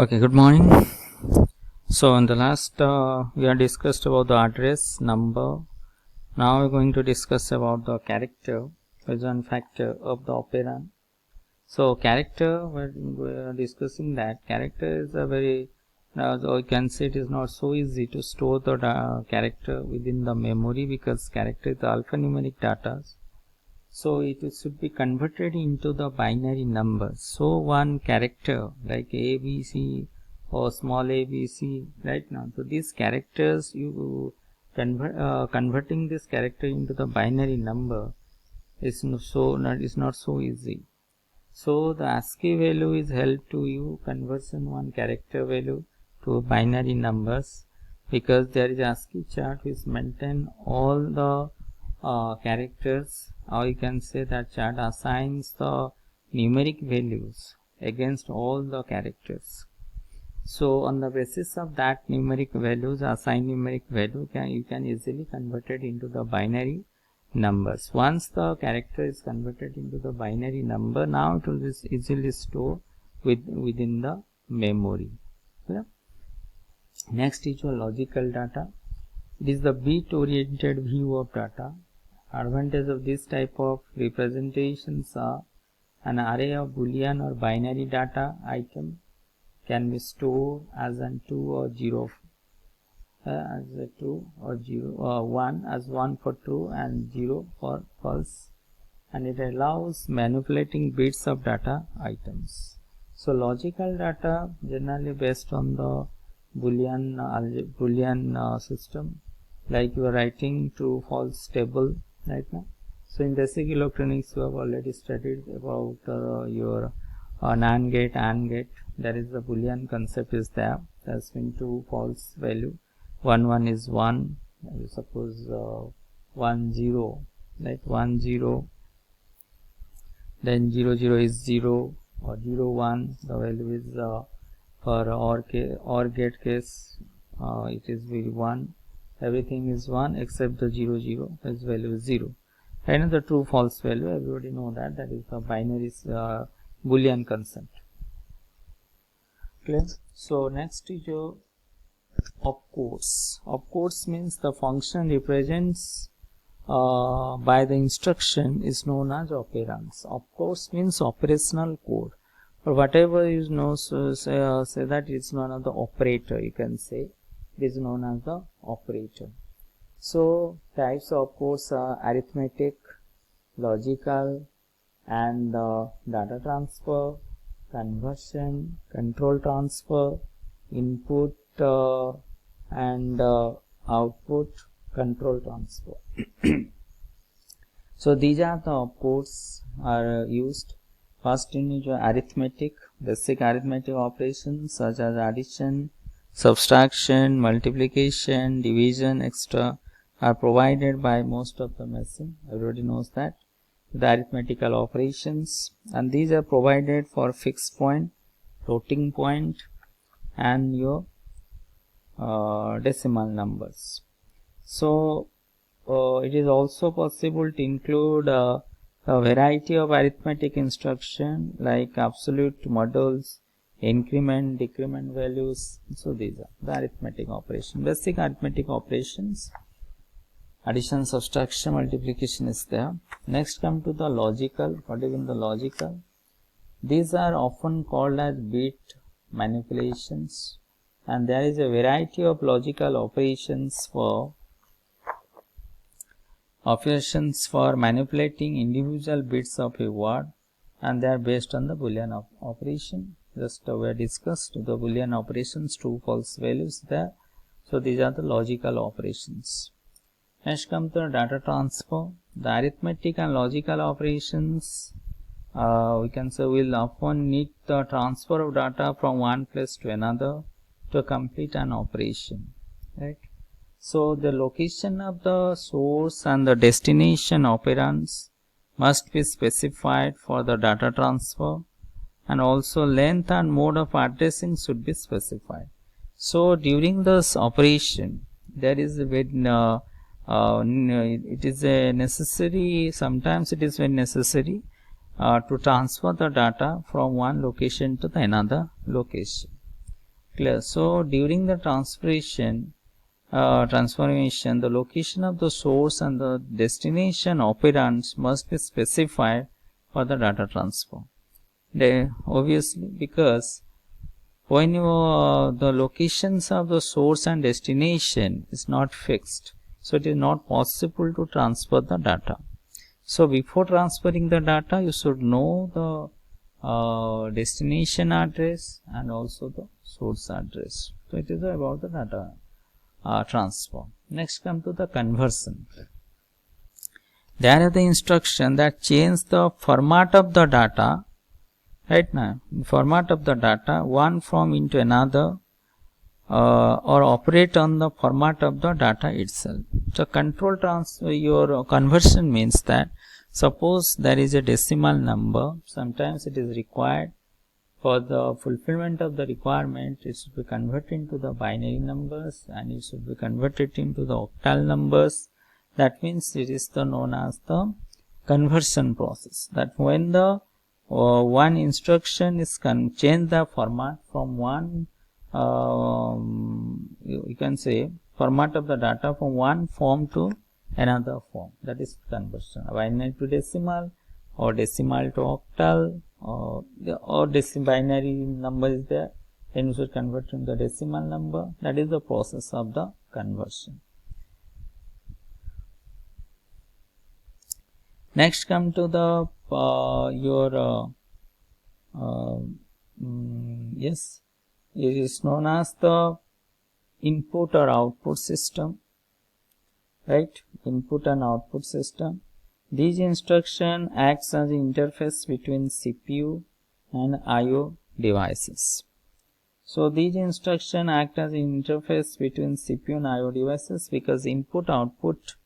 Okay, good morning. So in the last we have discussed about the address number. Now we're going to discuss about the character, which is one factor of the operand. So character, we're discussing that character is a very, so we can say it is not so easy to store the character within the memory, because character is the alphanumeric data. So it should be converted into the binary numbers. So one character like A, B, C or small a, B, C, right now. So these characters, you converting this character into the binary number is not so easy. So the ASCII value is held to you conversion one character value to binary numbers, because there is ASCII chart which maintain all the characters, or you can say that chart assigns the numeric values against all the characters. So on the basis of that numeric values, assigned numeric value, you can easily convert it into the binary numbers. Once the character is converted into the binary number, now it will be easily stored within the memory. Yeah. Next is your logical data. It is the bit oriented view of data. Advantage of this type of representations are an array of Boolean or binary data item can be stored as an 2 or 0, as a 2 or 0 or 1 as 1 for true and 0 for false, and it allows manipulating bits of data items. So logical data generally based on the Boolean system, like you are writing true false table right now. So in basic electronics you have already studied about your NAND gate, AND gate. That is the Boolean concept is there. That's been true false value. 1 is 1. You suppose 1 0, like 1 0. Then 0 0 is 0 or 0 1. The value is for OR gate case. It is 1. Everything is 1 except the 0 0. Its value is 0. And the true false value, everybody know that is the binary Boolean concept. Clear? So next is your opcodes. Opcodes means the function represents by the instruction is known as operands. Opcodes means operational code, or whatever you know. So say that it's one of the operator. You can say it is known as the operator. So types of opcodes are arithmetic, logical, and data transfer, conversion, control transfer, input and output, control transfer. So these are the opcodes are used. First in is arithmetic, basic arithmetic operations such as addition, subtraction, multiplication, division, etc. are provided by most of the machine. Everybody knows that. The arithmetical operations, and these are provided for fixed point, floating point, and your decimal numbers. So it is also possible to include a variety of arithmetic instruction like absolute, modules, increment, decrement values. So these are the arithmetic operations, basic arithmetic operations. Addition, subtraction, multiplication is there. Next come to the logical. What is in the logical? These are often called as bit manipulations, and there is a variety of logical operations for manipulating individual bits of a word, and they are based on the Boolean operation. Just we have discussed the Boolean operations, true false values there. So these are the logical operations. Next comes the data transfer. The arithmetic and logical operations we can say will often need the transfer of data from one place to another to complete an operation, right? So the location of the source and the destination operands must be specified for the data transfer, and also length and mode of addressing should be specified. So during this operation there is a very it is a necessary, sometimes it is very necessary to transfer the data from one location to the another location. Clear. So during the transformation, the location of the source and the destination operands must be specified for the data transfer. Obviously, because when the locations of the source and destination is not fixed, so it is not possible to transfer the data. So before transferring the data, you should know the destination address and also the source address. So it is about the data transfer. Next come to the conversion. There are the instruction that change the format of the data, right now, format of the data one from into another or operate on the format of the data itself. So control transfer, your conversion means that suppose there is a decimal number, sometimes it is required for the fulfillment of the requirement, it should be converted into the binary numbers and it should be converted into the octal numbers. That means it is known as the conversion process. That when the one instruction is change the format from one, you can say format of the data from one form to another form, that is conversion. Binary to decimal or decimal to octal, or binary number is there, then you should convert into the decimal number. That is the process of the conversion. Next come to the yes, it is known as the input or output system, right? Input and output system. These instruction acts as an interface between CPU and I/O devices. So these instruction act as an interface between CPU and I/O devices because input output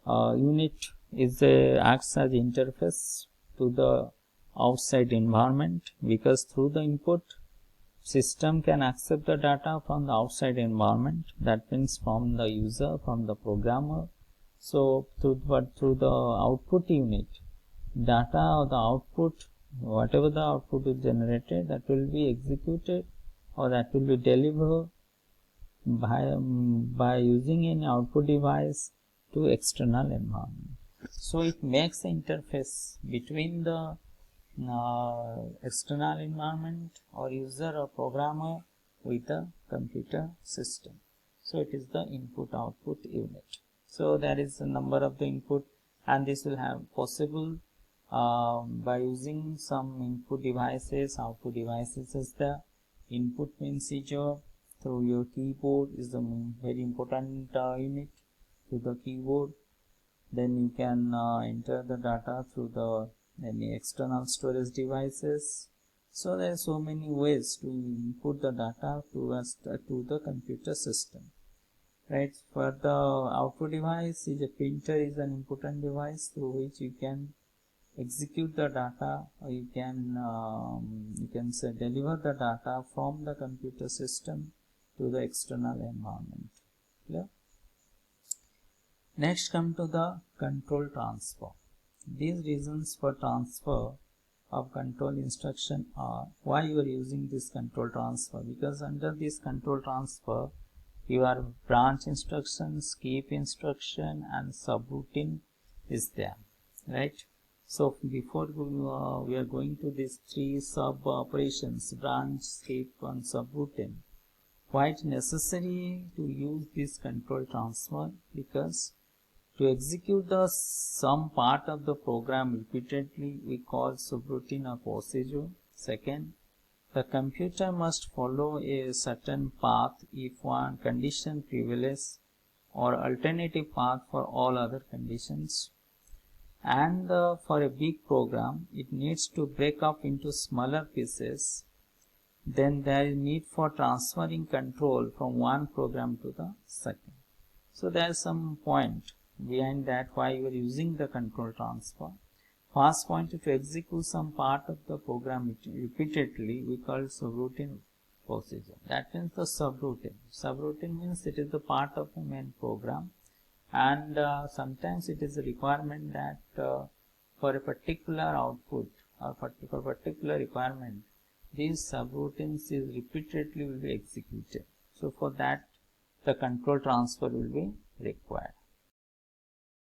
unit is acts as interface to the outside environment, because through the input system can accept the data from the outside environment, that means from the user, from the programmer. So through the output unit, data or the output, whatever the output is generated, that will be executed or that will be delivered by using an output device to external environment. So it makes the interface between the external environment or user or programmer with the computer system. So it is the input output unit. So there is a number of the input, and this will have possible by using some input devices. Output devices is the input means your through your keyboard is the very important unit to the keyboard. Then you can enter the data through the any external storage devices. So there are so many ways to input the data to the computer system, right? For the output device, is a printer is an important device through which you can execute the data, or you can say deliver the data from the computer system to the external environment. Clear? Next come to the control transfer. These reasons for transfer of control instruction are why you are using this control transfer, because under this control transfer your branch instruction, skip instruction and subroutine is there, right? So before we are going to these three sub operations, branch, skip and subroutine, why it necessary to use this control transfer? Because to execute the some part of the program repeatedly, we call subroutine or procedure. Second, the computer must follow a certain path if one condition prevails, or alternative path for all other conditions. And for a big program, it needs to break up into smaller pieces. Then there is need for transferring control from one program to the second. So there is some point behind that why you are using the control transfer. First point, to execute some part of the program repeatedly, we call subroutine procedure. That means the subroutine. Subroutine means it is the part of the main program, and sometimes it is a requirement that for a particular output or for a particular requirement, these subroutines is repeatedly will be executed. So for that the control transfer will be required.